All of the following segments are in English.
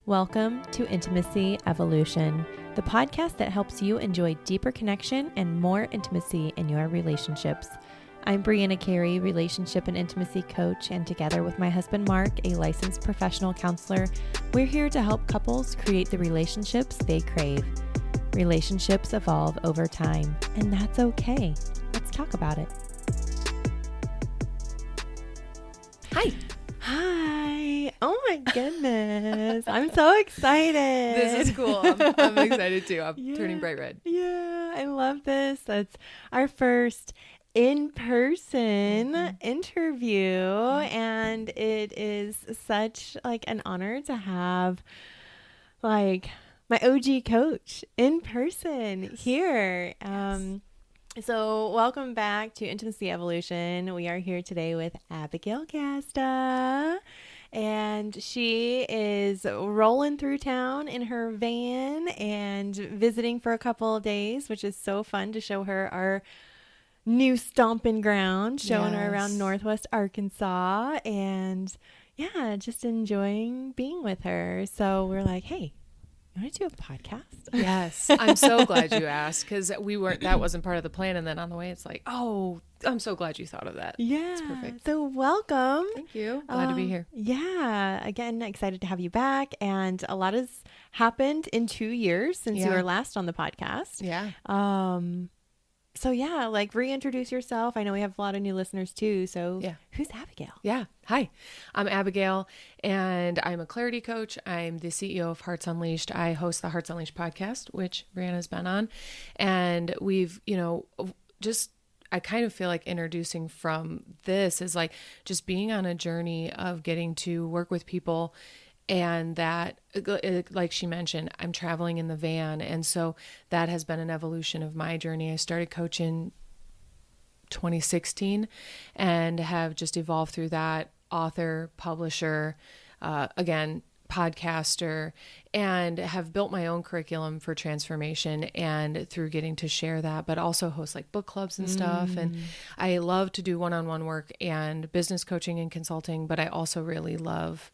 Welcome to Intimacy Evolution, the podcast that helps you enjoy deeper connection and more intimacy in your relationships. I'm Brianna Carey, relationship and intimacy coach, and together with my husband Mark, a licensed professional counselor, we're here to help couples create the relationships they crave. Relationships evolve over time, and that's okay. Let's talk about it. Hi. Hi. Oh my goodness. I'm so excited. This is cool. I'm excited too. I'm turning bright red. Yeah, I love this. That's our first in-person interview, and it is such an honor to have my OG coach in person here. So welcome back to Intimacy Evolution. We are here today with Abigail Gazda, and she is rolling through town in her van and visiting for a couple of days, which is so fun to show her our new stomping ground, showing her around Northwest Arkansas, and yeah, just enjoying being with her. So we're like, hey, you want to do a podcast? Yes. I'm so glad you asked, because that wasn't part of the plan. And then on the way, it's like, oh, I'm so glad you thought of that. Yeah. It's perfect. So welcome. Thank you. Glad to be here. Yeah. Again, excited to have you back. And a lot has happened in 2 years since you were last on the podcast. Yeah. So yeah, reintroduce yourself. I know we have a lot of new listeners too. So who's Abigail? Yeah. Hi, I'm Abigail, and I'm a clarity coach. I'm the CEO of Hearts Unleashed. I host the Hearts Unleashed podcast, which Brianna's been on. And we've, I kind of feel like introducing from this is just being on a journey of getting to work with people. And that, like she mentioned, I'm traveling in the van. And so that has been an evolution of my journey. I started coaching 2016 and have just evolved through that. Author, publisher, again, podcaster, and have built my own curriculum for transformation and through getting to share that, but also host book clubs and stuff. And I love to do one-on-one work and business coaching and consulting, but I also really love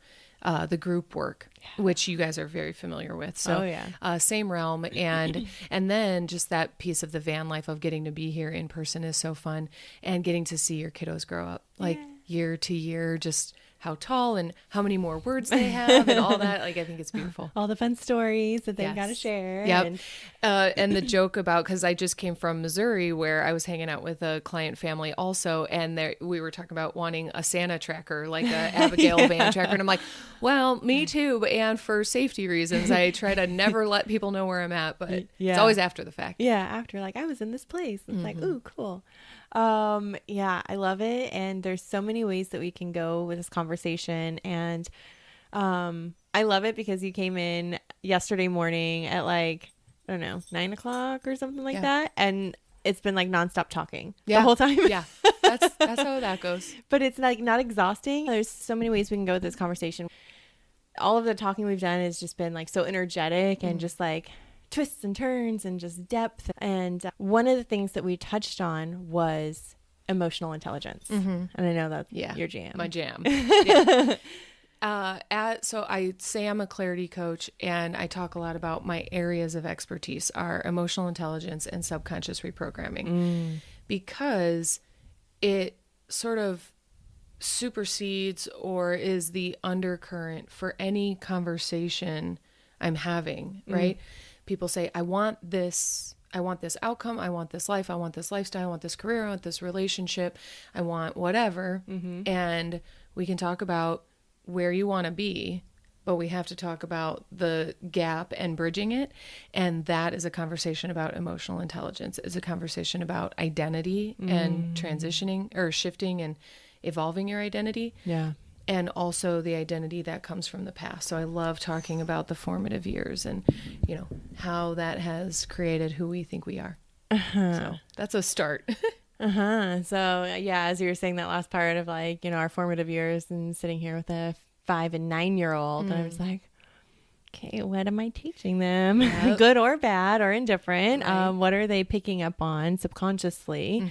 the group work, which you guys are very familiar with. So same realm. And then just that piece of the van life of getting to be here in person is so fun, and getting to see your kiddos grow up year to year, just how tall and how many more words they have and all that. I think it's beautiful. All the fun stories that they've got to share. Yep. And the joke about, because I just came from Missouri where I was hanging out with a client family also, and we were talking about wanting a Santa tracker, a Abigail van tracker. And I'm like, well, me too. And for safety reasons, I try to never let people know where I'm at, but it's always after the fact. Yeah. After I was in this place. It's ooh, cool. I love it. And there's so many ways that we can go with this conversation. And, I love it because you came in yesterday morning at 9 o'clock or something like that. And it's been nonstop talking the whole time. Yeah. That's how that goes. But it's not exhausting. There's so many ways we can go with this conversation. All of the talking we've done has just been so energetic and just twists and turns and just depth. And one of the things that we touched on was emotional intelligence. And I know that's your jam. My jam. So I say I'm a clarity coach, and I talk a lot about my areas of expertise are emotional intelligence and subconscious reprogramming, because it sort of supersedes or is the undercurrent for any conversation I'm having, right? People say, I want this outcome, I want this life, I want this lifestyle, I want this career, I want this relationship, I want whatever. And we can talk about where you want to be, but we have to talk about the gap and bridging it. And that is a conversation about emotional intelligence. It's a conversation about identity and transitioning or shifting and evolving your identity. Yeah. And also the identity that comes from the past. So I love talking about the formative years and, how that has created who we think we are. So that's a start. So as you were saying that last part of our formative years, and sitting here with a 5 and 9-year-old, and I was like, okay, what am I teaching them? Yep. Good or bad or indifferent? Right. What are they picking up on subconsciously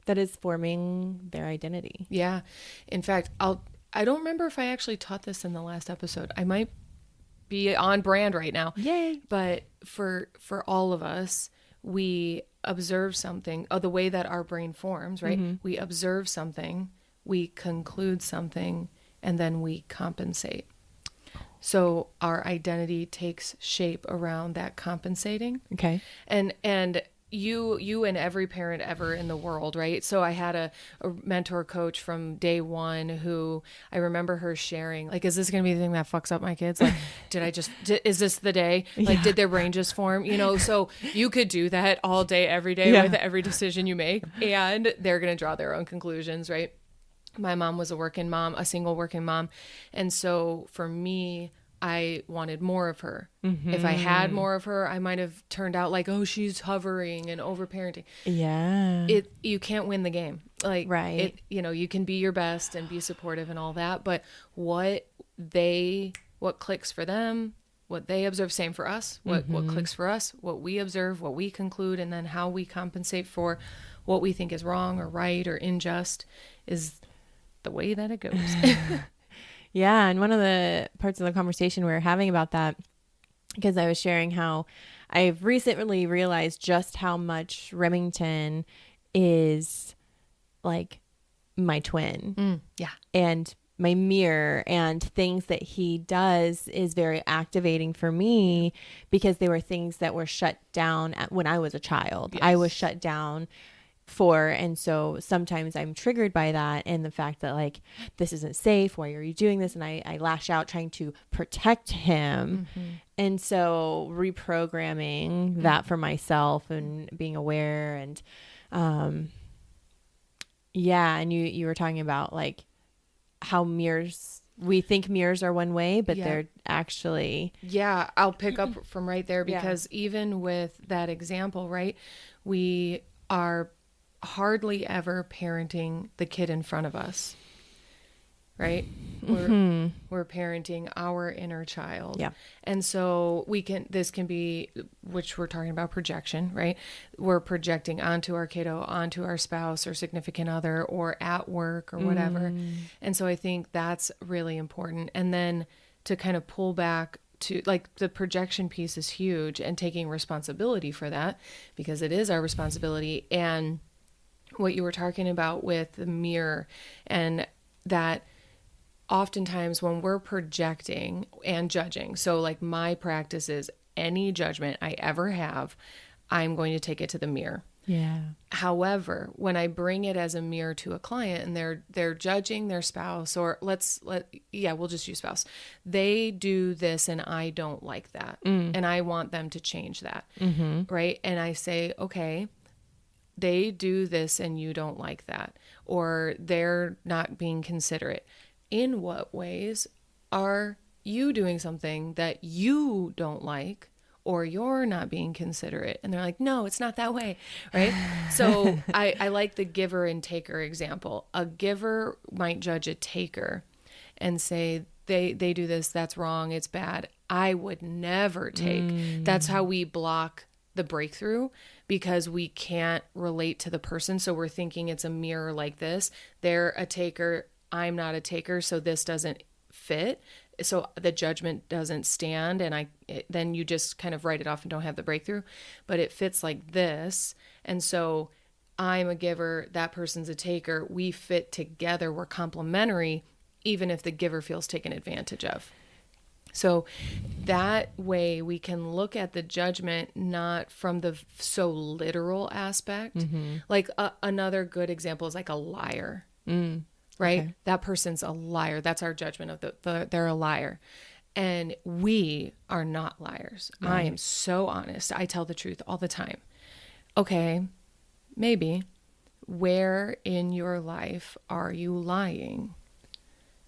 that is forming their identity? Yeah. In fact, I don't remember if I actually taught this in the last episode. I might be on brand right now. Yay. But for all of us, we observe something, the way that our brain forms, right? We observe something, we conclude something, and then we compensate. So our identity takes shape around that compensating. Okay. And you and every parent ever in the world, right? So I had a mentor coach from day one who I remember her sharing, like, is this going to be the thing that fucks up my kids? Like, is this the day? Like, did their brain just form? You know, so you could do that all day, every day with every decision you make, and they're going to draw their own conclusions, right? My mom was a single working mom. And so for me, I wanted more of her. If I had more of her, I might have turned out like, oh, she's hovering and overparenting. Yeah. You can't win the game. Like, right. You can be your best and be supportive and all that, but what clicks for them, what they observe, same for us, what clicks for us, what we observe, what we conclude, and then how we compensate for what we think is wrong or right or unjust is the way that it goes. Yeah. And one of the parts of the conversation we were having about that, because I was sharing how I've recently realized just how much Remington is like my twin. Yeah. And my mirror, and things that he does is very activating for me because they were things that were shut down when I was a child. Yes. I was shut down for, and so sometimes I'm triggered by that and the fact that like, this isn't safe, why are you doing this? And I lash out trying to protect him. And so reprogramming that for myself and being aware, and and you were talking about like how we think mirrors are one way, but they're actually, I'll pick up from right there, because even with that example, right, we are hardly ever parenting the kid in front of us, right? We're parenting our inner child. Yeah. And so this can be, which we're talking about projection, right? We're projecting onto our kiddo, onto our spouse or significant other, or at work or whatever. And so I think that's really important. And then to kind of pull back to, like, the projection piece is huge, and taking responsibility for that, because it is our responsibility. And what you were talking about with the mirror, and that oftentimes when we're projecting and judging, so like my practice is any judgment I ever have, I'm going to take it to the mirror. Yeah. However, when I bring it as a mirror to a client and they're judging their spouse, or we'll just use spouse. They do this and I don't like that. And I want them to change that. Right. And I say, okay, they do this and you don't like that, or they're not being considerate. In what ways are you doing something that you don't like, or you're not being considerate? And they're like, no, it's not that way. Right. So I like the giver and taker example. A giver might judge a taker and say, they do this, that's wrong, it's bad. I would never take. That's how we block the breakthrough, because we can't relate to the person. So we're thinking it's a mirror like this. They're a taker, I'm not a taker, so this doesn't fit. So the judgment doesn't stand, and then you just kind of write it off and don't have the breakthrough. But it fits like this. And so I'm a giver, that person's a taker. We fit together, we're complementary, even if the giver feels taken advantage of. So that way we can look at the judgment not from the so literal aspect. Like another good example is like a liar, right? Okay. That person's a liar. That's our judgment of they're a liar. And we are not liars. Right. I am so honest. I tell the truth all the time. Okay, maybe. Where in your life are you lying?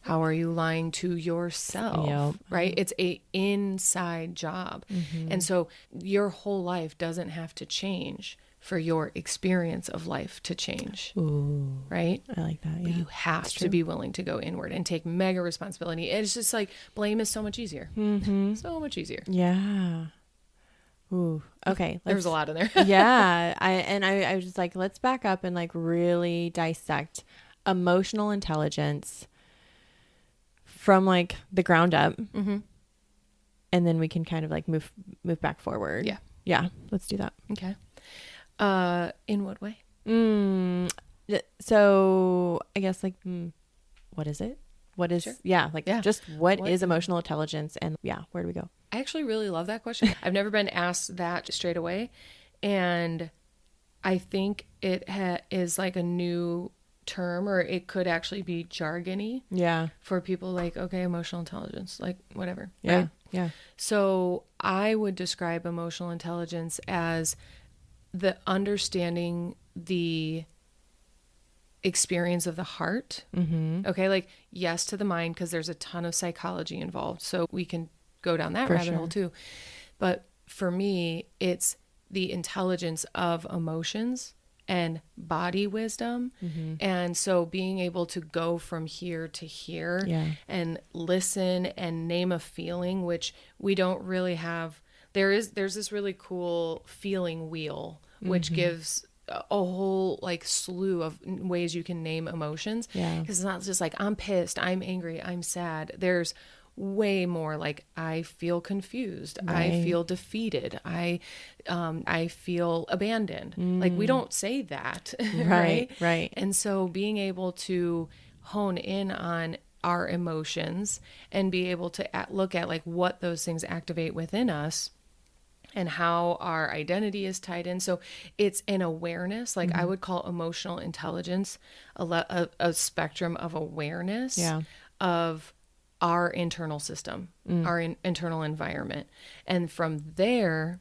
How are you lying to yourself? Yep. Right? It's a inside job. And so your whole life doesn't have to change for your experience of life to change. Ooh, right? I like that. Yeah. But you have to be willing to go inward and take mega responsibility. It's just like blame is so much easier. So much easier. Yeah. Ooh. Okay. There was a lot in there. Yeah. I was just like, let's back up and like really dissect emotional intelligence from like the ground up. and then we can kind of like move back forward. Yeah. Yeah. Let's do that. Okay. In what way? So I guess like, what is it? What is, Sure. Just what is emotional intelligence, and where do we go? I actually really love that question. I've never been asked that straight away. And I think it is like a new term, or it could actually be jargony. Yeah. For people like, okay, emotional intelligence, like whatever. Yeah. Right? Yeah. So I would describe emotional intelligence as the understanding the experience of the heart. Okay. Like, yes, to the mind, because there's a ton of psychology involved. So we can go down that rabbit hole too. But for me, it's the intelligence of emotions and body wisdom. And so being able to go from here to here and listen and name a feeling, which we don't really have. There's this really cool feeling wheel, which gives a whole like slew of ways you can name emotions. Because it's not just like, I'm pissed, I'm angry, I'm sad. There's way more like, I feel confused, I feel defeated, I feel abandoned. Like, we don't say that. Right. And so being able to hone in on our emotions and be able to look at like what those things activate within us and how our identity is tied in. So it's an awareness. Like, I would call emotional intelligence a spectrum of awareness of our internal system, our internal environment. And from there,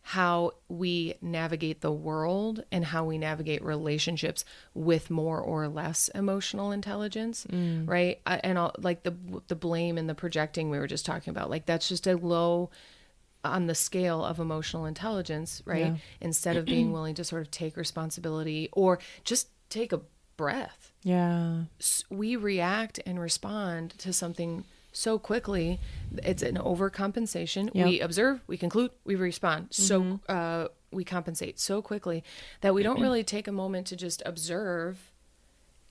how we navigate the world and how we navigate relationships with more or less emotional intelligence, right? And like the blame and the projecting we were just talking about, like, that's just a low on the scale of emotional intelligence, right? Instead of being willing to sort of take responsibility or just take a breath. We react and respond to something so quickly. It's an overcompensation. We observe, we conclude, we respond. So we compensate so quickly that we don't really take a moment to just observe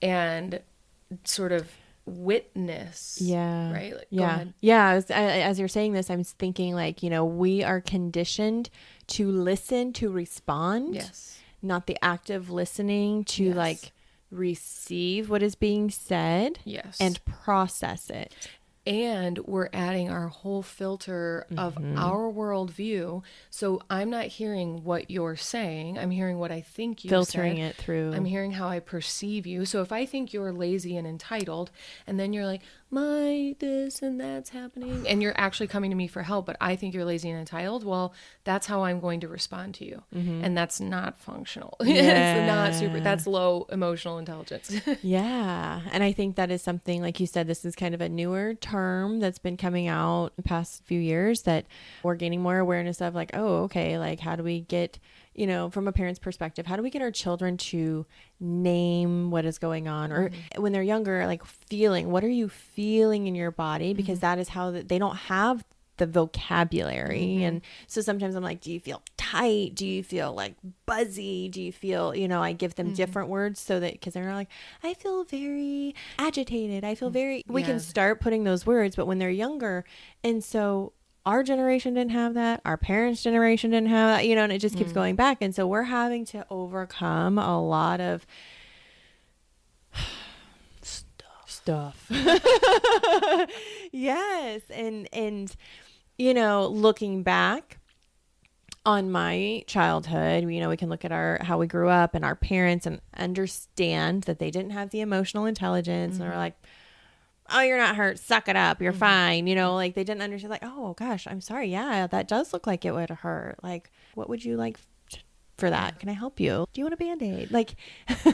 and sort of witness. Right? Like, go ahead. As you're saying this, I'm thinking like, we are conditioned to listen, to respond. Not the active listening to like receive what is being said and process it. And we're adding our whole filter of our worldview. So I'm not hearing what you're saying. I'm hearing what I think you filtering said. It through. I'm hearing how I perceive you. So if I think you're lazy and entitled, and then you're like, my this and that's happening, and you're actually coming to me for help, but I think you're lazy and entitled, well, that's how I'm going to respond to you. And that's not functional. It's not super, that's low emotional intelligence. And I think that is something, like you said, this is kind of a newer term that's been coming out the past few years that we're gaining more awareness of, like, oh, okay, like, how do we get, from a parent's perspective, how do we get our children to name what is going on? Or when they're younger, like, feeling, what are you feeling in your body? Because that is how they don't have the vocabulary. And so sometimes I'm like, do you feel tight? Do you feel like buzzy? Do you feel, I give them different words so that, because they're like, I feel very agitated. I feel very, we can start putting those words, but when they're younger. And so our generation didn't have that. Our parents' generation didn't have that, and it just keeps going back. And so we're having to overcome a lot of stuff. Yes. And, looking back on my childhood, we can look at how we grew up and our parents and understand that they didn't have the emotional intelligence. And they're like, oh, you're not hurt. Suck it up. You're fine. Like, they didn't understand, like, oh gosh, I'm sorry. Yeah, that does look like it would hurt. Like, what would you like for that? Can I help you? Do you want a Band-Aid? Like,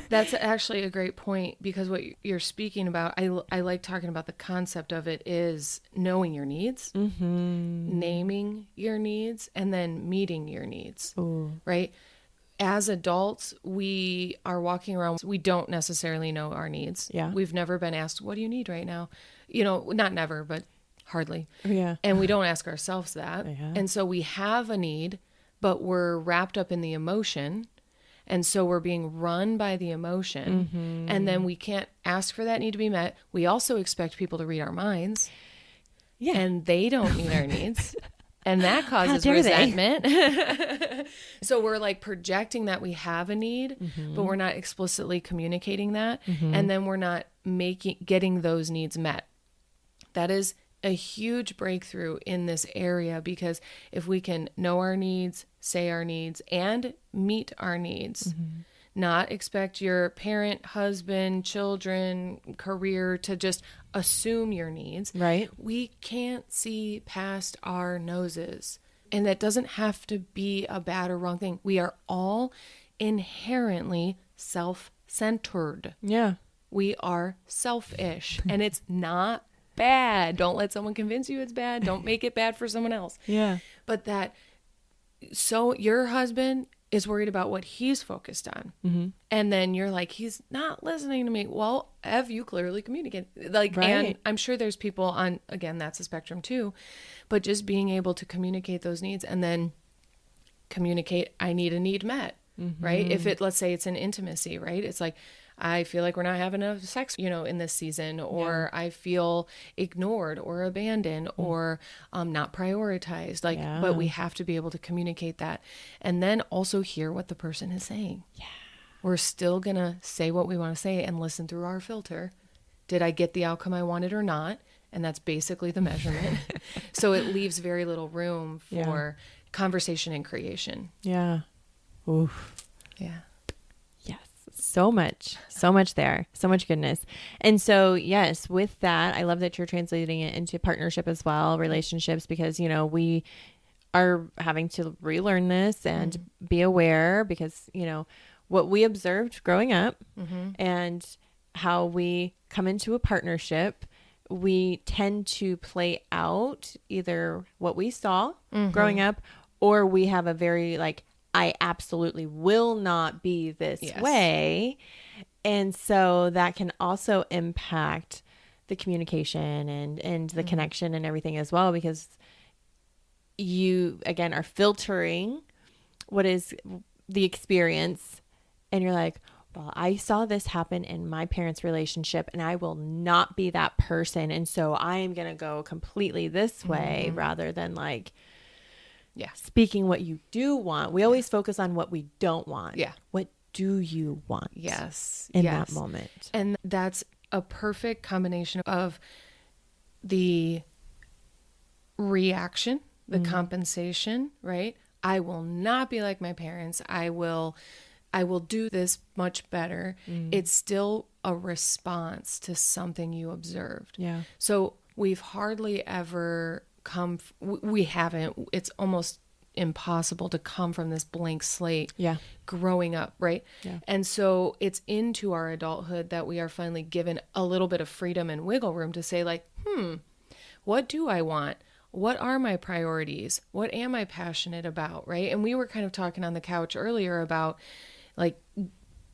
that's actually a great point, because what you're speaking about, I like talking about the concept of it is knowing your needs, naming your needs, and then meeting your needs. Right? As adults, we are walking around, we don't necessarily know our needs. We've never been asked, what do you need right now? Not never, but hardly. And we don't ask ourselves that. And so we have a need, but we're wrapped up in the emotion. And so we're being run by the emotion. And then we can't ask for that need to be met. We also expect people to read our minds. and they don't meet our needs. And that causes dare they? resentment. So we're like projecting that we have a need, but we're not explicitly communicating that. And then we're not getting those needs met. That is a huge breakthrough in this area, because if we can know our needs, say our needs, and meet our needs, not expect your parent, husband, children, career to just assume your needs. Right. We can't see past our noses. And that doesn't have to be a bad or wrong thing. We are all inherently self-centered. Yeah. We are selfish, and it's not bad. Don't let someone convince you it's bad. Don't make it bad for someone else. Yeah. But so your husband is worried about what he's focused on. And then you're like, he's not listening to me. Well, have you clearly communicated? Like, Right. And I'm sure there's people on, again, that's a spectrum too, but just being able to communicate those needs and then communicate, I need a need met, right? If let's say it's an intimacy, right? It's like, I feel like we're not having enough sex, in this season, or I feel ignored or abandoned or not prioritized. Like, but we have to be able to communicate that, and then also hear what the person is saying. Yeah, we're still gonna say what we want to say and listen through our filter. Did I get the outcome I wanted or not? And that's basically the measurement. So it leaves very little room for conversation and creation. Yeah. Oof. Yeah. So much there, so much goodness. And so, yes, with that, I love that you're translating it into partnership as well, relationships, because, we are having to relearn this and be aware, because, what we observed growing up and how we come into a partnership, we tend to play out either what we saw growing up, or we have a very I absolutely will not be this way. And so that can also impact the communication and the connection and everything as well, because you, again, are filtering what is the experience. And you're like, well, I saw this happen in my parents' relationship, and I will not be that person. And so I am going to go completely this way rather than speaking what you do want. We always focus on what we don't want. Yeah. What do you want? Yes. In that moment. And that's a perfect combination of the reaction, the compensation, right? I will not be like my parents. I will do this much better. It's still a response to something you observed. Yeah. So we've hardly ever we haven't, it's almost impossible to come from this blank slate growing up, right? Yeah. And so it's into our adulthood that we are finally given a little bit of freedom and wiggle room to say what do I want? What are my priorities? What am I passionate about, right? And we were kind of talking on the couch earlier about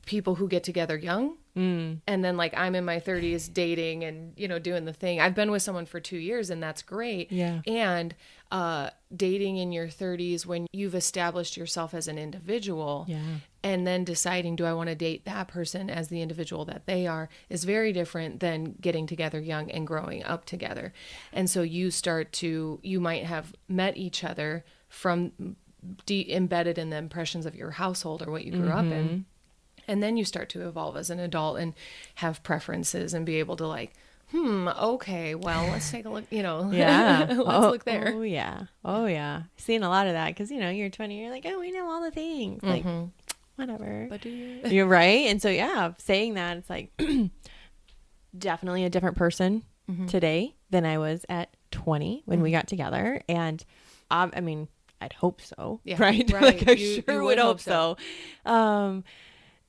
people who get together young. And then I'm in my 30s dating and, doing the thing. I've been with someone for 2 years, and that's great. Yeah. And dating in your 30s when you've established yourself as an individual and then deciding, do I want to date that person as the individual that they are, is very different than getting together young and growing up together. And so you might have met each other from embedded in the impressions of your household or what you grew up in. And then you start to evolve as an adult and have preferences and be able to okay, well, let's take a look, let's look there. Oh, yeah. Oh, yeah. Seeing a lot of that because, you're 20, you're like, oh, we know all the things. Whatever. But do you? You're right. And so, saying that, it's definitely a different person today than I was at 20 when we got together. And I'd hope so. Yeah, right? Right. I you would hope so.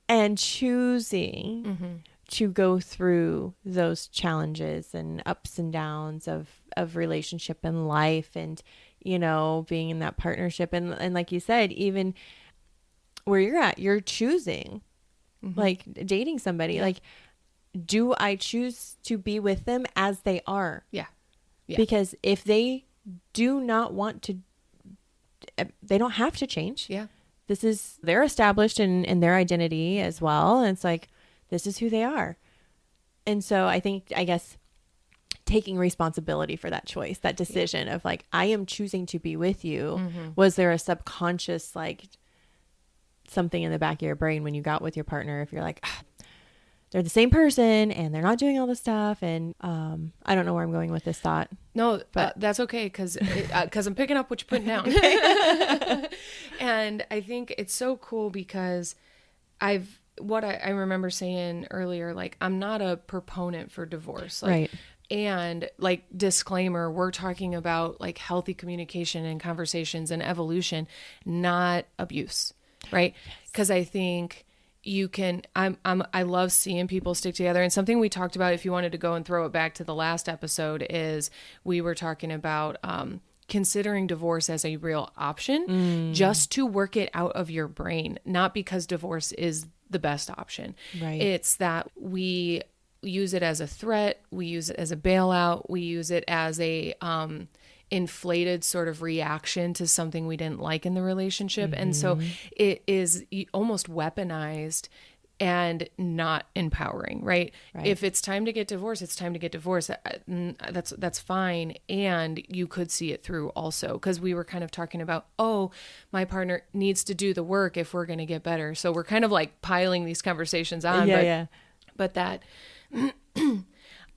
And choosing to go through those challenges and ups and downs of relationship and life and, being in that partnership. And like you said, even where you're at, you're choosing, dating somebody. Yeah. Do I choose to be with them as they are? Yeah. Because if they do not want to, they don't have to change. Yeah. They're established in their identity as well. And it's this is who they are. And so I guess taking responsibility for that choice, that decision of like, I am choosing to be with you. Was there a subconscious, like something in the back of your brain when you got with your partner, if you're like, they're the same person and they're not doing all this stuff. And I don't know where I'm going with this thought. No, but that's okay. Because I'm picking up what you're putting down. And I think it's so cool because I remember saying earlier, like, I'm not a proponent for divorce. Like, Right. And like, disclaimer, we're talking about like healthy communication and conversations and evolution, not abuse. Right. Because I think I love seeing people stick together. And something we talked about, if you wanted to go and throw it back to the last episode, is we were talking about considering divorce as a real option, just to work it out of your brain, not because divorce is the best option. Right. It's that we use it as a threat. We use it as a bailout. We use it as a inflated sort of reaction to something we didn't like in the relationship. And so it is almost weaponized and not empowering, right? If it's time to get divorced, it's time to get divorced. That's fine. And you could see it through also, because we were kind of talking about, oh, my partner needs to do the work if we're going to get better. So we're kind of like piling these conversations on. But that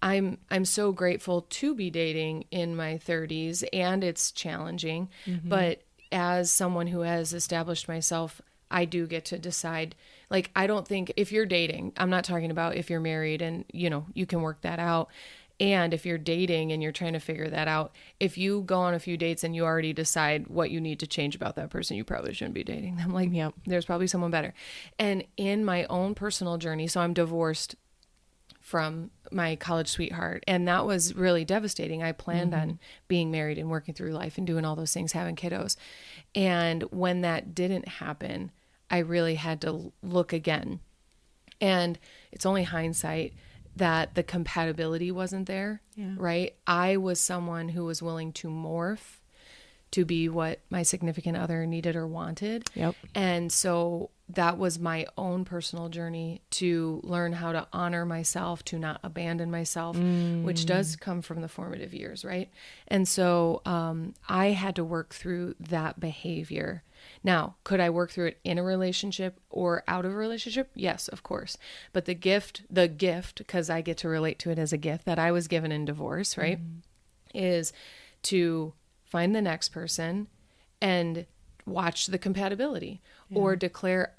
I'm so grateful to be dating in my 30s, and it's challenging. But as someone who has established myself, I do get to decide. Like, I don't think if you're dating, I'm not talking about if you're married and, you can work that out. And if you're dating and you're trying to figure that out, if you go on a few dates and you already decide what you need to change about that person, you probably shouldn't be dating them. Like, there's probably someone better. And in my own personal journey, so I'm divorced from my college sweetheart, and that was really devastating. I planned on being married and working through life and doing all those things, having kiddos. And when that didn't happen, I really had to look again. And it's only hindsight that the compatibility wasn't there, right? I was someone who was willing to morph to be what my significant other needed or wanted. And so that was my own personal journey to learn how to honor myself, to not abandon myself, which does come from the formative years, right? And so I had to work through that behavior. Now, could I work through it in a relationship or out of a relationship? Yes, of course. But the gift, because I get to relate to it as a gift that I was given in divorce, right, is to find the next person and watch the compatibility or declare,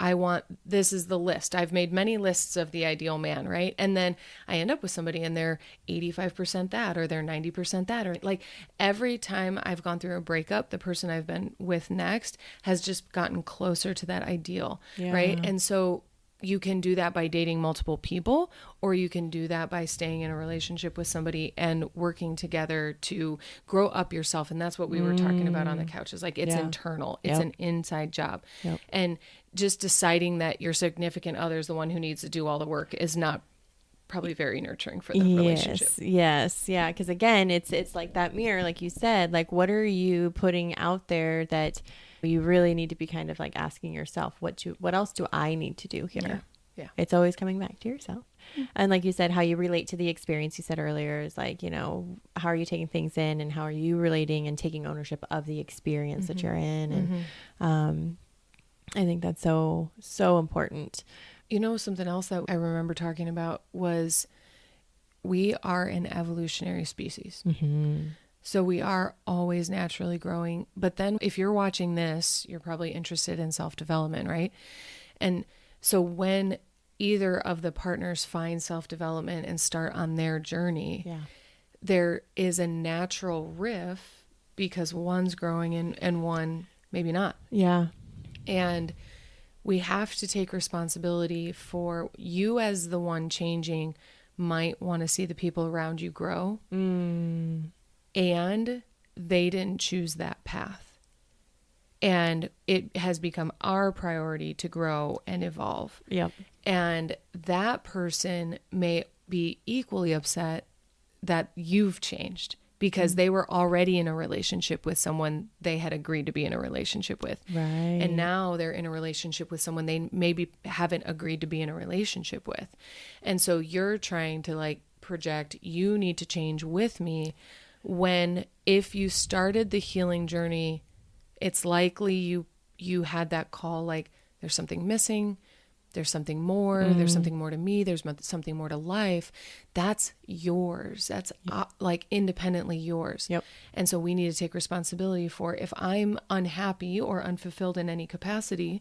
this is the list. I've made many lists of the ideal man, right? And then I end up with somebody and they're 85% that, or they're 90% that, or like every time I've gone through a breakup, the person I've been with next has just gotten closer to that ideal, right? And so you can do that by dating multiple people, or you can do that by staying in a relationship with somebody and working together to grow up yourself. And that's what we were talking about on the couch, is like, it's internal, it's an inside job. And just deciding that your significant other is the one who needs to do all the work is not probably very nurturing for the relationship. Yes. Yeah. Because again, it's like that mirror, like you said, like, what are you putting out there that you really need to be kind of like asking yourself, what else do I need to do here? Yeah. It's always coming back to yourself. And like you said, how you relate to the experience, you said earlier, is like, how are you taking things in and how are you relating and taking ownership of the experience that you're in? And I think that's so, so important. Something else that I remember talking about was we are an evolutionary species. So we are always naturally growing. But then if you're watching this, you're probably interested in self-development, right? And so when either of the partners find self-development and start on their journey, there is a natural riff because one's growing and one maybe not. And we have to take responsibility for you as the one changing might want to see the people around you grow. And they didn't choose that path. And it has become our priority to grow and evolve. And that person may be equally upset that you've changed because they were already in a relationship with someone they had agreed to be in a relationship with. And now they're in a relationship with someone they maybe haven't agreed to be in a relationship with. And so you're trying to like project, you need to change with me. When if you started the healing journey, it's likely you had that call, like there's something missing, there's something more, there's something more to me, there's something more to life. That's yours. That's like independently yours. Yep. And so we need to take responsibility for, if I'm unhappy or unfulfilled in any capacity,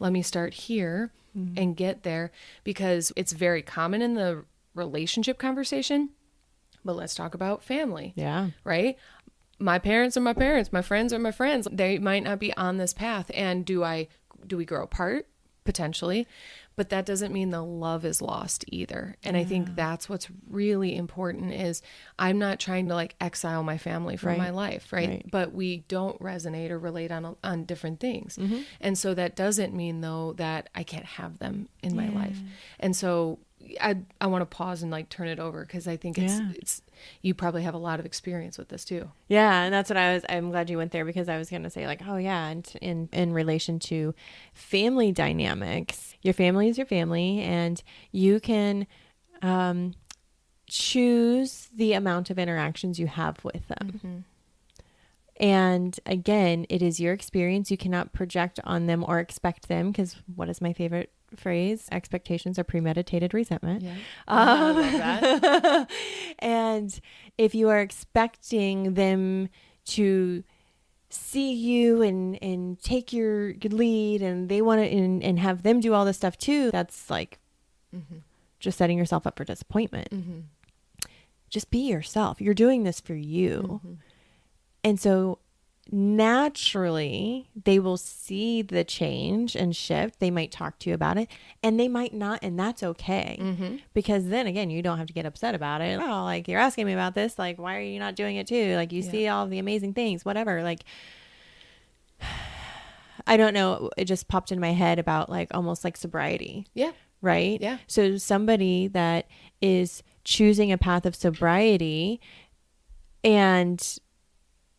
let me start here and get there, because it's very common in the relationship conversation. But let's talk about family. Yeah. Right? My parents are my parents. My friends are my friends. They might not be on this path. And do we grow apart? Potentially. But that doesn't mean the love is lost either. And I think that's what's really important, is I'm not trying to like exile my family from my life. Right? But we don't resonate or relate on different things. And so that doesn't mean though that I can't have them in my life. And so I want to pause and like turn it over, because I think it's you probably have a lot of experience with this too. Yeah, and that's what I'm glad you went there, because I was going to say like, oh yeah, and in relation to family dynamics, your family is your family, and you can choose the amount of interactions you have with them. And again, it is your experience. You cannot project on them or expect them, because what is my favorite phrase? Expectations are premeditated resentment. Yeah. I love that. And if you are expecting them to see you and take your lead, and they want to and have them do all this stuff too, that's like just setting yourself up for disappointment. Just be yourself. You're doing this for you. And so naturally they will see the change and shift. They might talk to you about it, and they might not, and that's okay. Because then again, you don't have to get upset about it. Oh, like, you're asking me about this, like, why are you not doing it too? Like, you see all the amazing things, whatever. Like, I don't know, it just popped in my head about like almost like sobriety. Yeah. Right? Yeah. So somebody that is choosing a path of sobriety, and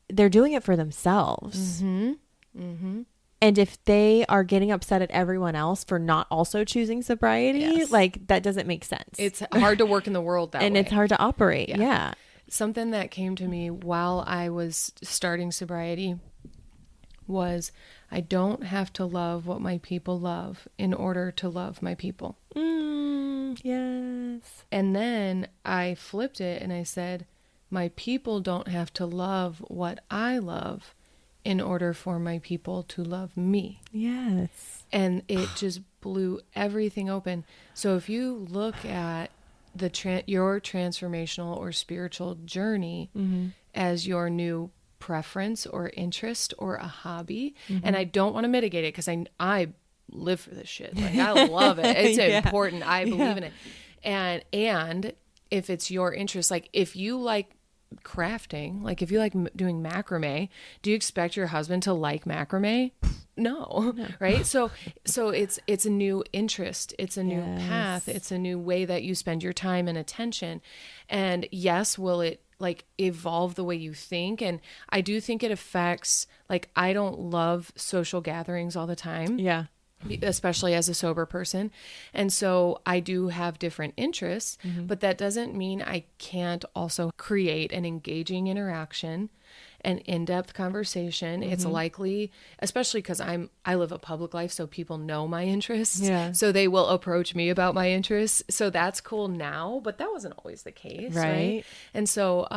they're doing it for themselves. And if they are getting upset at everyone else for not also choosing sobriety, like, that doesn't make sense. It's hard to work in the world that way. And it's hard to operate. Yeah. Something that came to me while I was starting sobriety was, I don't have to love what my people love in order to love my people. Yes. And then I flipped it and I said, my people don't have to love what I love in order for my people to love me. Yes. And it just blew everything open. So if you look at your transformational or spiritual journey as your new preference or interest or a hobby, and I don't want to mitigate it, because I live for this shit. Like, I love it. It's important. I believe in it. And if it's your interest, like if you like crafting, like if you like doing macrame, do you expect your husband to like macrame? No. Right? So it's a new interest. It's a new path. It's a new way that you spend your time and attention. And yes, will it like evolve the way you think? And I do think it affects, like, I don't love social gatherings all the time. Yeah. Especially as a sober person. And so I do have different interests, but that doesn't mean I can't also create an engaging interaction, an in-depth conversation. It's likely, especially because I live a public life, so people know my interests. Yeah. So they will approach me about my interests. So that's cool now, but that wasn't always the case. Right. And so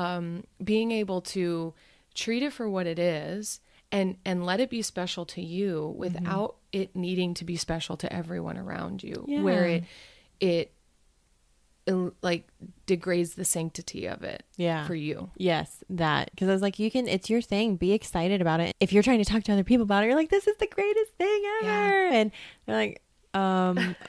being able to treat it for what it is, and let it be special to you without it needing to be special to everyone around you, where it like degrades the sanctity of it for you. Yes, that, because I was like, it's your thing, be excited about it. If you're trying to talk to other people about it, you're like, this is the greatest thing ever. And they're like,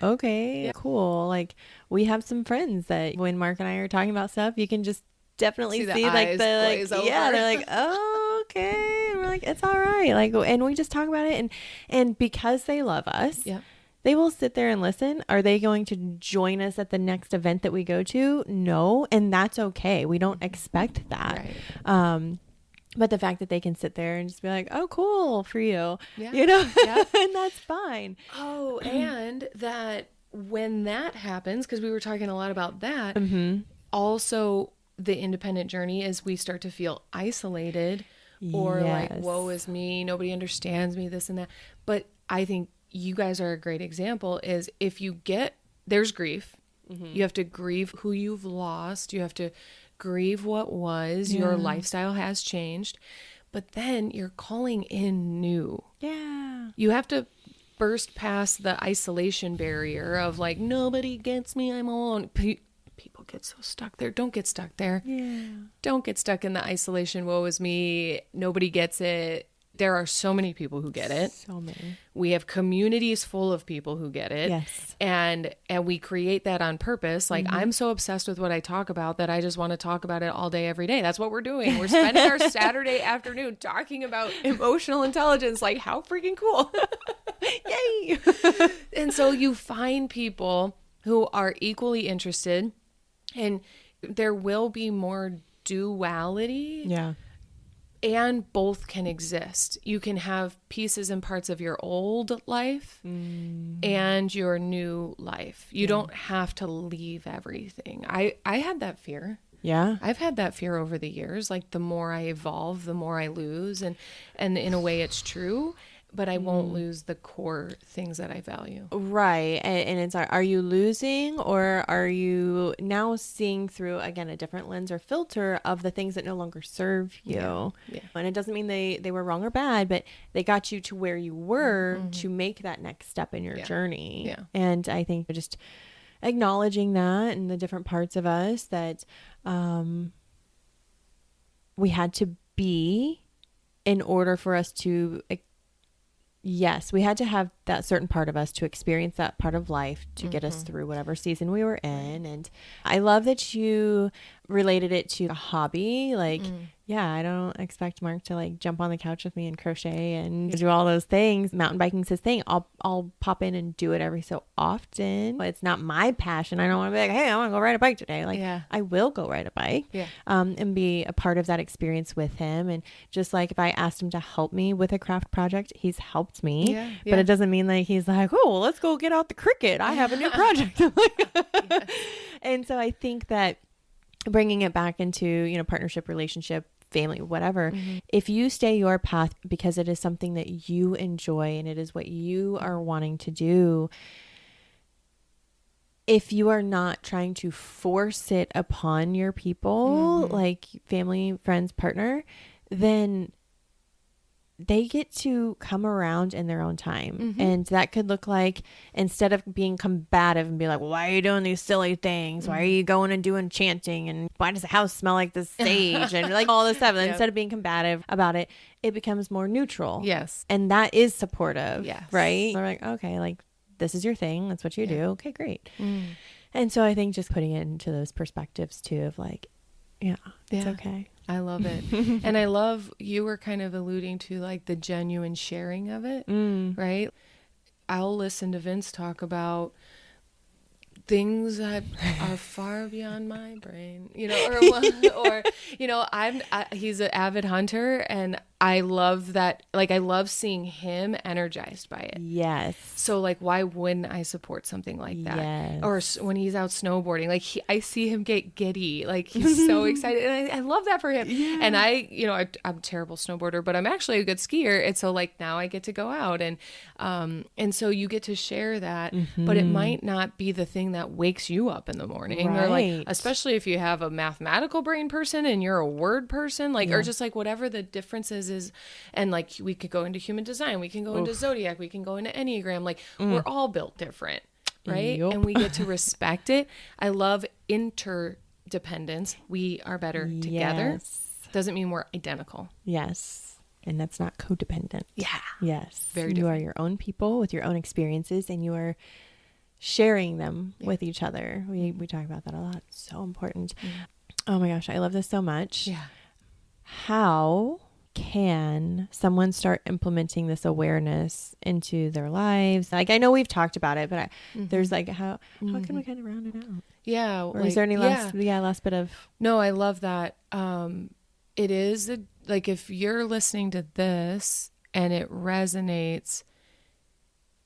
okay, cool. Like, we have some friends that when Mark and I are talking about stuff, you can just definitely see like the like, they're like, oh, okay. And we're like, it's all right. Like, and we just talk about it, and because they love us, they will sit there and listen. Are they going to join us at the next event that we go to? No. And that's okay. We don't expect that. Right. But the fact that they can sit there and just be like, oh, cool for you, you know, and that's fine. Oh, and that when that happens, because we were talking a lot about that, also the independent journey is we start to feel isolated or like, woe is me, nobody understands me, this and that. But I think you guys are a great example is if you there's grief, you have to grieve who you've lost. You have to grieve what was, your lifestyle has changed, but then you're calling in new. Yeah. You have to burst past the isolation barrier of like, nobody gets me, I'm alone. People get so stuck there. Don't get stuck there. Yeah. Don't get stuck in the isolation. Woe is me. Nobody gets it. There are so many people who get it. So many. We have communities full of people who get it. Yes. And we create that on purpose. Like I'm so obsessed with what I talk about that I just want to talk about it all day, every day. That's what we're doing. We're spending our Saturday afternoon talking about emotional intelligence. Like how freaking cool. Yay. And so you find people who are equally interested, and there will be more duality. Yeah. And both can exist. You can have pieces and parts of your old life and your new life. You don't have to leave everything. I had that fear. Yeah. I've had that fear over the years. Like the more I evolve, the more I lose. And in a way it's true, but I won't lose the core things that I value. Right. And it's, are you losing, or are you now seeing through, again, a different lens or filter of the things that no longer serve you? Yeah. And it doesn't mean they were wrong or bad, but they got you to where you were to make that next step in your journey. Yeah. And I think just acknowledging that and the different parts of us that we had to be in order for us to yes, we had to have that certain part of us to experience that part of life to get us through whatever season we were in. And I love that you related it to a hobby. Like, yeah, I don't expect Mark to like jump on the couch with me and crochet and do all those things. Mountain biking's his thing. I'll pop in and do it every so often. It's not my passion. I don't want to be like, hey, I want to go ride a bike today. Like, I will go ride a bike and be a part of that experience with him. And just like if I asked him to help me with a craft project, he's helped me. But it doesn't mean like he's like, oh, well, let's go get out the Cricut. I have a new project. And so I think that bringing it back into, partnership, relationship, family, whatever, if you stay your path because it is something that you enjoy and it is what you are wanting to do, if you are not trying to force it upon your people, like family, friends, partner, then they get to come around in their own time. And that could look like, instead of being combative and be like, why are you doing these silly things? Why are you going and doing chanting? And why does the house smell like this sage? And like all this stuff. And instead of being combative about it, it becomes more neutral. Yes. And that is supportive. Yes. Right? They're like, okay, like this is your thing. That's what you do. Okay, great. And so I think just putting it into those perspectives too of like, it's okay. I love it. And I love, you were kind of alluding to like the genuine sharing of it, right? I'll listen to Vince talk about things that are far beyond my brain, or he's an avid hunter, and I love that. Like, I love seeing him energized by it. Yes. So like, why wouldn't I support something like that? Yes. Or when he's out snowboarding, like I see him get giddy, like he's so excited, and I love that for him. Yeah. And I'm a terrible snowboarder, but I'm actually a good skier. And so like now I get to go out and so you get to share that, but it might not be the thing that wakes you up in the morning, or like, especially if you have a mathematical brain person and you're a word person, like, or just like whatever the differences is. And like, we could go into human design, we can go into zodiac, we can go into Enneagram, like we're all built different, right? And we get to respect it. I love interdependence. We are better together. Doesn't mean we're identical. Yes. And that's not codependent. Yeah. Yes. Very You different. are your own people with your own experiences, and you are sharing them with each other. We talk about that a lot. It's so important. Oh my gosh, I love this so much. Yeah. How can someone start implementing this awareness into their lives? Like, I know we've talked about it, but there's like, how can we kind of round it out? Yeah. Or is there any last bit of... No, I love that. It is like, if you're listening to this and it resonates,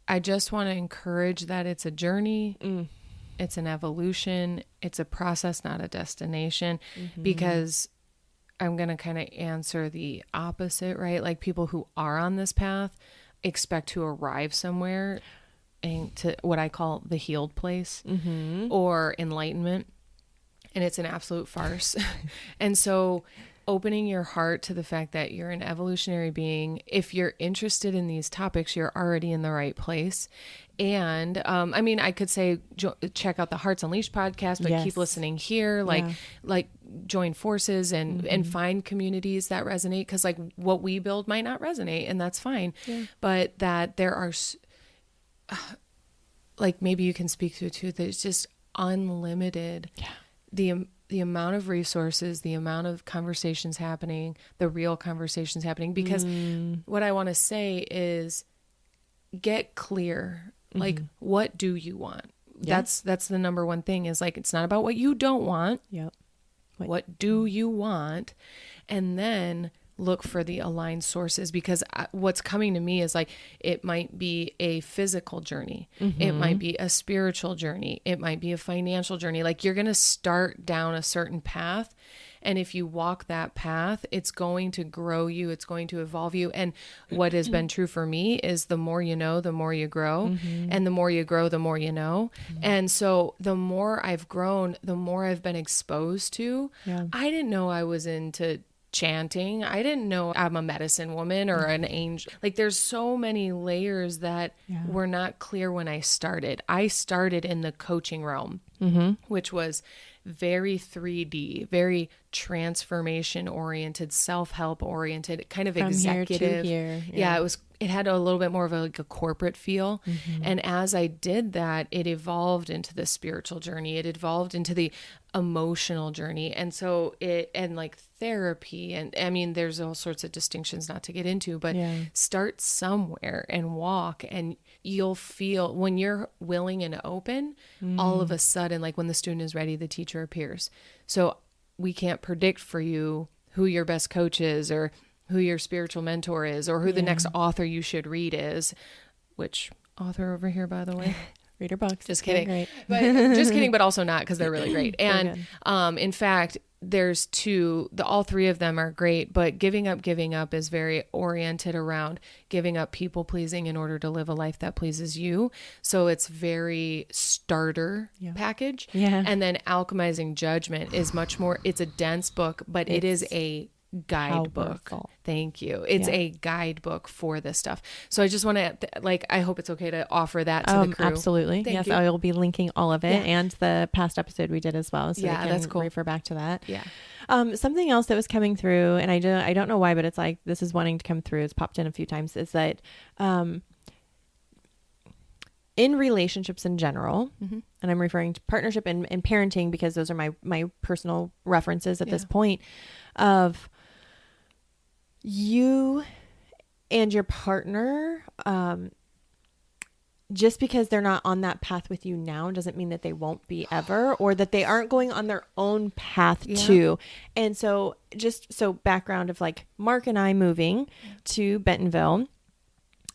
I just want to encourage that it's a journey. It's an evolution. It's a process, not a destination. Because I'm going to kind of answer the opposite, right? Like people who are on this path expect to arrive somewhere and to what I call the healed place or enlightenment. And it's an absolute farce. And so opening your heart to the fact that you're an evolutionary being, if you're interested in these topics, you're already in the right place. And I mean, I could say check out the Hearts Unleashed podcast, but keep listening here, like join forces and find communities that resonate, because like what we build might not resonate, and that's fine. But that there are like, maybe you can speak to it too, that it's just unlimited. The amount of resources, the amount of conversations happening, the real conversations happening, because what I want to say is get clear. Like, what do you want? That's the number one thing, is like, it's not about what you don't want. What do you want? And then look for the aligned sources, because what's coming to me is like, it might be a physical journey. It might be a spiritual journey. It might be a financial journey. Like, you're going to start down a certain path. And if you walk that path, it's going to grow you. It's going to evolve you. And what has been true for me is the more you know, the more you grow. And the more you grow, the more you know. And so the more I've grown, the more I've been exposed to. I didn't know I was into chanting. I didn't know I'm a medicine woman or an angel. Like, there's so many layers that were not clear when I started. I started in the coaching realm, which was very 3D, very transformation oriented, self-help oriented, kind of From executive. Here. It had a little bit more of a corporate feel. And as I did that, it evolved into the spiritual journey. It evolved into the emotional journey. And so and like therapy. And I mean, there's all sorts of distinctions not to get into, but start somewhere and walk, and you'll feel, when you're willing and open, all of a sudden, like when the student is ready, the teacher appears. So we can't predict for you who your best coach is, or who your spiritual mentor is, or who the next author you should read is. Which author over here, by the way? Read her books. Just kidding. Great. But just kidding, but also not, because they're really great. And in fact, there's all three of them are great, but Giving Up is very oriented around giving up people pleasing in order to live a life that pleases you. So it's very starter package. And then Alchemizing Judgment is much more, it's a dense book, but it is a guidebook. Powerful. Thank you. It's a guidebook for this stuff. So I just want to, like, I hope it's okay to offer that to the crew. Absolutely. Thank you. I will be linking all of it and the past episode we did as well. So you can that's cool. refer back to that. Something else that was coming through, and I don't know why, but it's like, this is wanting to come through. It's popped in a few times, is that, in relationships in general, and I'm referring to partnership and parenting, because those are my personal references at this point, of you and your partner, just because they're not on that path with you now doesn't mean that they won't be ever, or that they aren't going on their own path too. And so background of like Mark and I moving to Bentonville,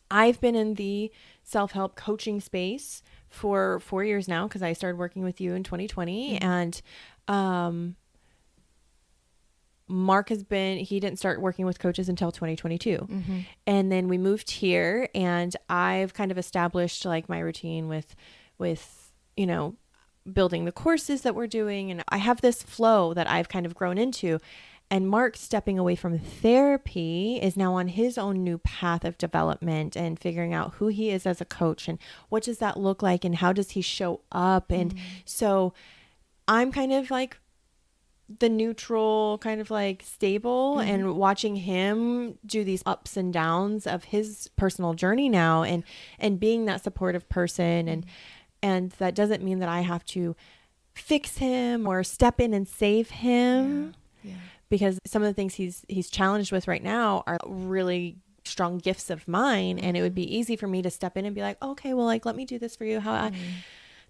I've been in the self-help coaching space for 4 years now, because I started working with you in 2020. And Mark he didn't start working with coaches until 2022. And then we moved here, and I've kind of established like my routine with, building the courses that we're doing. And I have this flow that I've kind of grown into. And Mark, stepping away from therapy, is now on his own new path of development and figuring out who he is as a coach, and what does that look like, and how does he show up. And so I'm kind of like the neutral, kind of like stable, and watching him do these ups and downs of his personal journey now, and being that supportive person. And that doesn't mean that I have to fix him or step in and save him, because some of the things he's challenged with right now are really strong gifts of mine. And it would be easy for me to step in and be like, okay, well, like, let me do this for you.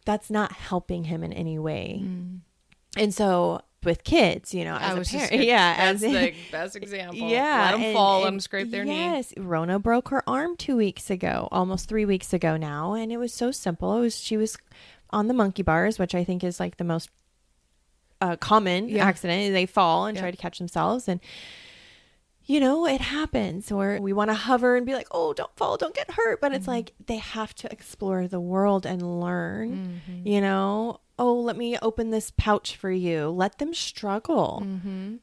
That's not helping him in any way. And so with kids, as a parent, that's the best example. Let them fall, let them scrape their knee. Yes, Rona broke her arm 2 weeks ago, almost 3 weeks ago now, and it was so simple. She was on the monkey bars, which I think is like the most common accident. They fall and try to catch themselves. And, you know, it happens. Or we want to hover and be like, oh, don't fall, don't get hurt. But it's like they have to explore the world and learn, you know. Oh, let me open this pouch for you. Let them struggle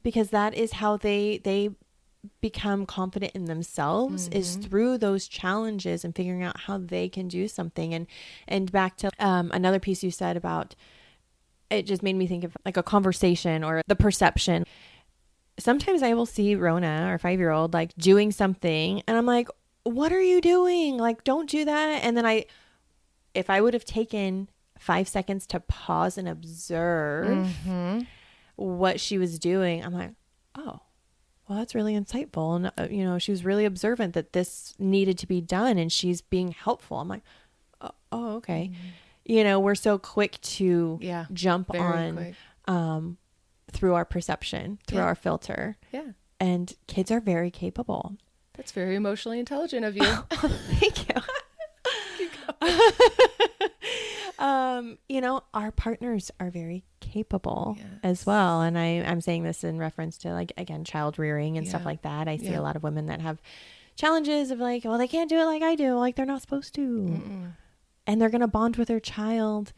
because that is how they become confident in themselves is through those challenges and figuring out how they can do something. And back to another piece you said about, it just made me think of like a conversation or the perception. Sometimes I will see Rona, our 5-year-old, like doing something and I'm like, what are you doing? Like, don't do that. And then if I would have taken 5 seconds to pause and observe what she was doing, I'm like, oh, well, that's really insightful. And, you know, she was really observant that this needed to be done and she's being helpful. I'm like, oh okay. You know, we're so quick to jump on through our perception, through our filter. Yeah. And kids are very capable. That's very emotionally intelligent of you. Thank you. You know, our partners are very capable as well. And I'm saying this in reference to, like, again, child rearing and stuff like that. I see a lot of women that have challenges of like, well, they can't do it like I do. Like, they're not supposed to. And they're going to bond with their child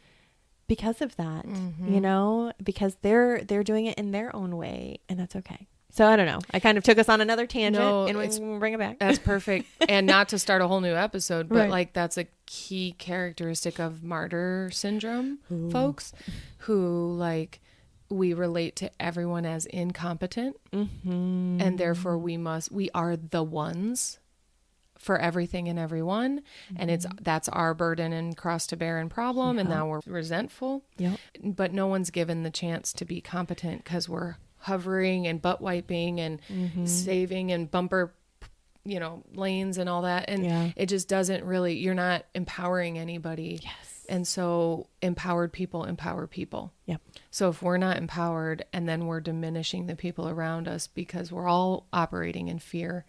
because of that, you know, because they're doing it in their own way, and that's okay. So I don't know. I kind of took us on another tangent and we'll bring it back. That's perfect. And not to start a whole new episode, but like that's a key characteristic of martyr syndrome folks who like we relate to everyone as incompetent and therefore we are the ones for everything and everyone. And that's our burden and cross to bear and problem. And now we're resentful, but no one's given the chance to be competent because we're hovering and butt wiping and saving and bumper, you know, lanes and all that. And it just doesn't really, you're not empowering anybody. Yes. And so empowered people empower people. Yep. So if we're not empowered and then we're diminishing the people around us because we're all operating in fear,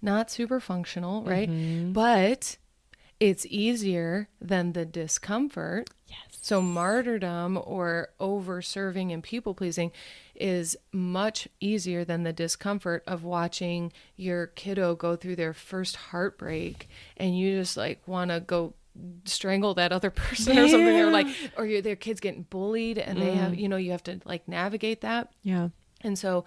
not super functional, right? But it's easier than the discomfort. Yes. So martyrdom or over serving and people pleasing is much easier than the discomfort of watching your kiddo go through their first heartbreak and you just like want to go strangle that other person or something, or like, or their kid's getting bullied and they have, you know, you have to like navigate that. Yeah. And so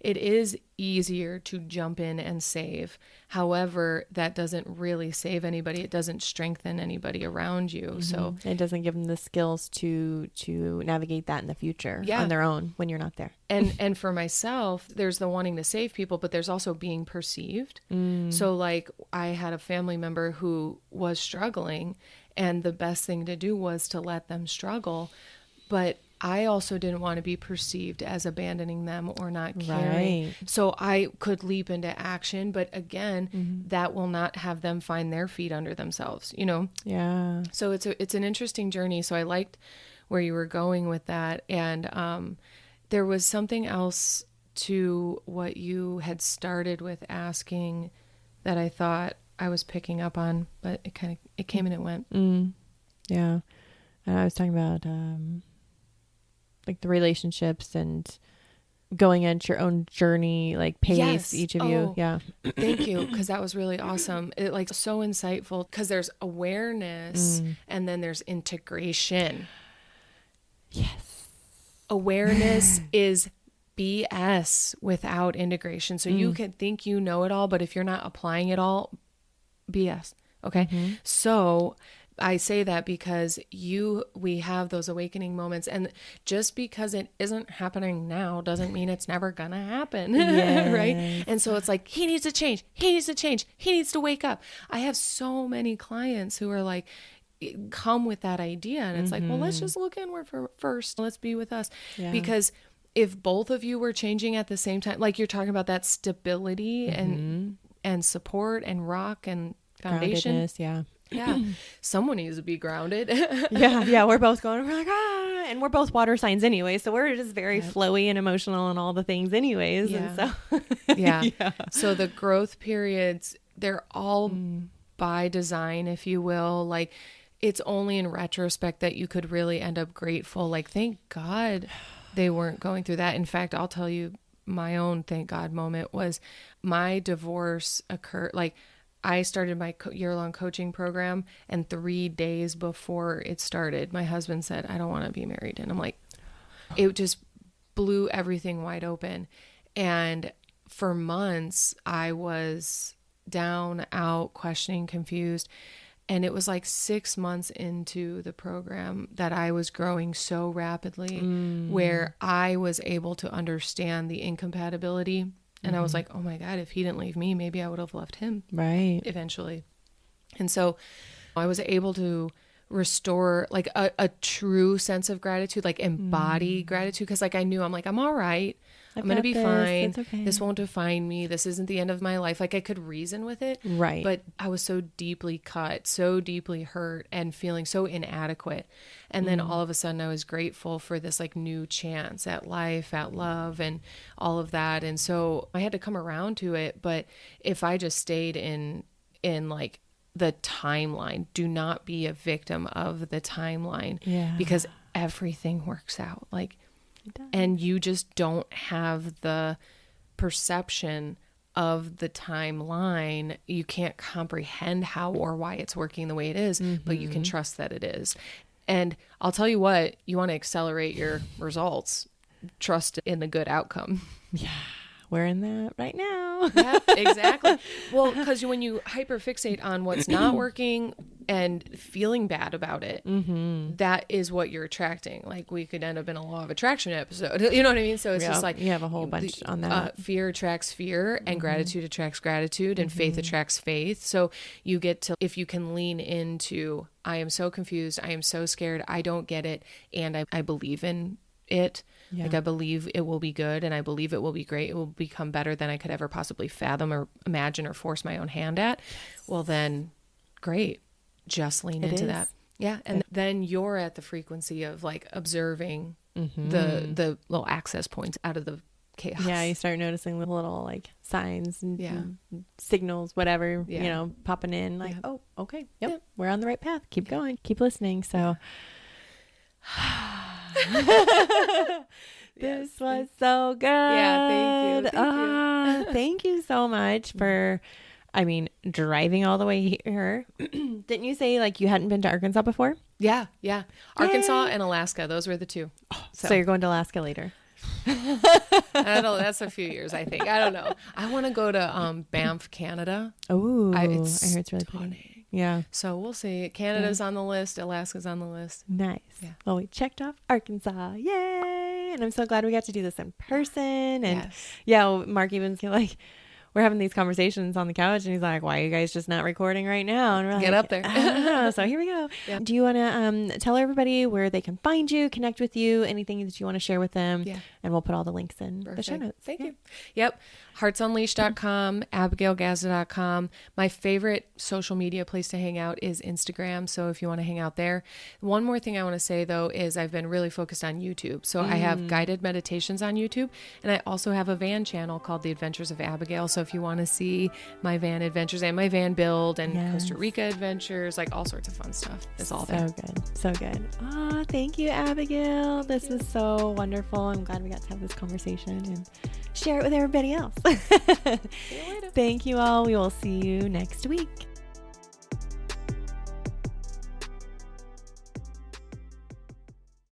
it is easier to jump in and save. However, that doesn't really save anybody. It doesn't strengthen anybody around you. So it doesn't give them the skills to navigate that in the future on their own when you're not there. And for myself, there's the wanting to save people, but there's also being perceived. So like I had a family member who was struggling and the best thing to do was to let them struggle. But I also didn't want to be perceived as abandoning them or not caring. Right. So I could leap into action, but again, that will not have them find their feet under themselves, you know? Yeah. So it's an interesting journey. So I liked where you were going with that. And there was something else to what you had started with asking that I thought I was picking up on, but it came and it went. Yeah. I was talking about like the relationships and going at your own journey, like pace, each of you. Yeah. Thank you. Cause that was really awesome. It like so insightful cause there's awareness and then there's integration. Yes. Awareness is BS without integration. So you can think you know it all, but if you're not applying it all, BS. Okay. So I say that because we have those awakening moments, and just because it isn't happening now doesn't mean it's never gonna happen. Yes. Right. And so it's like, he needs to change. He needs to change. He needs to wake up. I have so many clients who are like, come with that idea. And it's like, well, let's just look inward first. Let's be with us. Yeah. Because if both of you were changing at the same time, like you're talking about that stability and support and rock and foundation. Yeah. Yeah. Someone needs to be grounded. Yeah. We're both going, we're like, and we're both water signs anyway. So we're just very flowy and emotional and all the things anyways. Yeah. And so, yeah. So the growth periods, they're all by design, if you will. Like it's only in retrospect that you could really end up grateful. Like, thank God they weren't going through that. In fact, I'll tell you, my own thank God moment was my divorce occurred. Like, I started my year-long coaching program, and 3 days before it started, my husband said, I don't want to be married. And I'm like, it just blew everything wide open. And for months, I was down, out, questioning, confused. And it was like 6 months into the program that I was growing so rapidly, where I was able to understand the incompatibility. And I was like, oh my God, if he didn't leave me, maybe I would have left him. Right. Eventually. And so I was able to restore like a true sense of gratitude, like embody gratitude. Cause like I knew, I'm like, I'm all right. I'm going to be fine. Okay. This won't define me. This isn't the end of my life. Like I could reason with it. Right. But I was so deeply cut, so deeply hurt and feeling so inadequate. And then all of a sudden I was grateful for this like new chance at life, at love and all of that. And so I had to come around to it. But if I just stayed in like the timeline, do not be a victim of the timeline. Yeah. Because everything works out. Like, and you just don't have the perception of the timeline. You can't comprehend how or why it's working the way it is, but you can trust that it is. And I'll tell you what, you want to accelerate your results, trust in the good outcome. Yeah. We're in that right now. Yeah, exactly. Well, because when you hyperfixate on what's not working and feeling bad about it, that is what you're attracting. Like we could end up in a law of attraction episode. You know what I mean? So it's just like you have a whole bunch on that. Fear attracts fear, and gratitude attracts gratitude, and faith attracts faith. So you get to, if you can lean into, I am so confused, I am so scared, I don't get it, and I believe in it. Yeah. Like I believe it will be good, and I believe it will be great. It will become better than I could ever possibly fathom or imagine or force my own hand at. Well, then great. Just lean into that. Yeah. And then you're at the frequency of like observing the little access points out of the chaos. Yeah. You start noticing the little like signs and signals, whatever, you know, popping in like, oh, okay. Yep. We're on the right path. Keep going. Keep listening. So this was so good. Yeah, thank you. Thank you so much for, driving all the way here. Didn't you say like you hadn't been to Arkansas before? Yeah. Arkansas and Alaska. Those were the two. So you're going to Alaska later. I don't know. That's a few years, I think. I don't know. I want to go to Banff, Canada. Oh, I heard it's really pretty. Yeah. So we'll see. Canada's on the list. Alaska's on the list. Nice. Yeah. Well, we checked off Arkansas. Yay. And I'm so glad we got to do this in person. And Mark even like, we're having these conversations on the couch and he's like, why are you guys just not recording right now? And we're Get like, up there. I don't know. So here we go. Yeah. Do you want to tell everybody where they can find you, connect with you, anything that you want to share with them? Yeah. And we'll put all the links in the show notes. Thank you. Yep. heartsunleashed.com, abigailgazda.com. My favorite social media place to hang out is Instagram. So if you want to hang out there. One more thing I want to say though, is I've been really focused on YouTube. So I have guided meditations on YouTube, and I also have a van channel called The Adventures of Abigail. So if you want to see my van adventures and my van build and Costa Rica adventures, like all sorts of fun stuff, it's all there. So good. Oh, thank you, Abigail. This was so wonderful. I'm glad we got to have this conversation and share it with everybody else. See you later. Thank you all. We will see you next week.